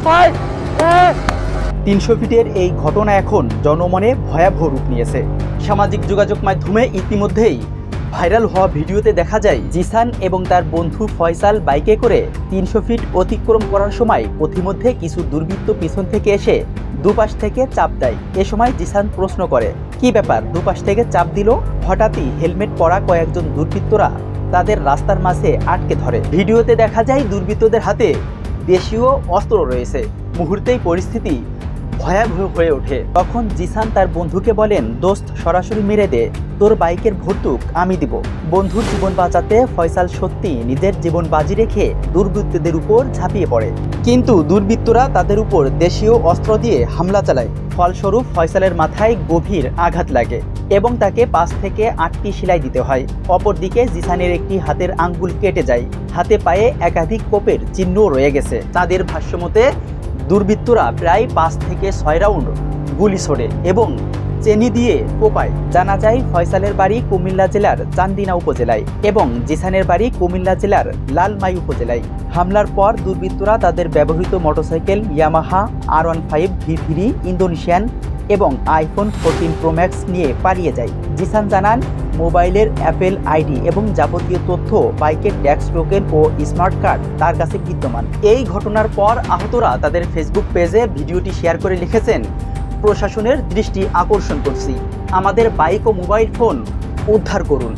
300 ফিটের এই ঘটনা এখন জনমনে ভয়াবহ রূপ নিয়েছে। সামাজিক যোগাযোগ মাধ্যমে ইতিমধ্যেই ভাইরাল হওয়া ভিডিওতে দেখা যায় জিসান এবং তার বন্ধু ফয়সাল বাইকে করে 300 ফিট অতিক্রম করার সময় পথিমধ্যে কিছু দুর্বৃত্ত পিছন থেকে এসে দুপাশ থেকে চাপ দেয়। এ সময় জিসান প্রশ্ন করে, কি ব্যাপার, দুপাশ থেকে চাপ দিল? হঠাৎই হেলমেট পরা কয়েকজন দুর্বৃত্তরা তাদের রাস্তার মাঝে আটকে ধরে। ভিডিওতে দেখা যায় দুর্বৃত্তদের হাতে দেশীয় অস্ত্র রয়েছে। মুহূর্তেই পরিস্থিতি ভয়াবহ হয়ে ওঠে। তখন জিসান তার বন্ধুকে বলেন, দোস্ত সরাসরি মেরে দে, তোর বাইকের ভর্তুক আমি দিব। বন্ধুর জীবন বাঁচাতে ফয়সাল সত্যি নিজের জীবন বাজি রেখে দুর্বৃত্তদের উপর ঝাঁপিয়ে পড়ে, কিন্তু দুর্বৃত্তরা তাদের উপর দেশীয় অস্ত্র দিয়ে হামলা চালায়। ফলস্বরূপ ফয়সালের মাথায় গভীর আঘাত লাগে এবং তাকে 5 থেকে 8টি সেলাই দিতে হয়। অপরদিকে জিসানের একটি হাতের আঙ্গুল কেটে যায়। হাতে পায়ে একাধিক কোপের চিহ্নও রয়ে গেছে। তাদের ভাষ্যমতে দুর্বৃত্তরা প্রায় 5 থেকে 6 রাউন্ড গুলি ছোড়ে এবং চেনি দিয়ে কোপায়। জানা যায় ফয়সালের বাড়ি কুমিল্লা জেলার চান্দিনা উপজেলায় এবং জিসানের বাড়ি কুমিল্লা জেলার লালমাই উপজেলায়। হামলার পর দুর্বৃত্তরা তাদের ব্যবহৃত motorcycle Yamaha R15 V3 Indonesian এবং আইফোন 14 প্রো ম্যাক্স নিয়ে পালিয়ে যায়। জিসান জানান, মোবাইলের অ্যাপেল আইডি এবং যাবতীয় তথ্য, বাইকের ট্যাক্স টোকেন ও স্মার্ট কার্ড তার কাছে বিদ্যমান। এই ঘটনার পর আহতরা তাদের ফেসবুক পেজে ভিডিওটি শেয়ার করে লিখেছেন, প্রশাসনের দৃষ্টি আকর্ষণ করছি, আমাদের বাইক ও মোবাইল ফোন উদ্ধার করুন।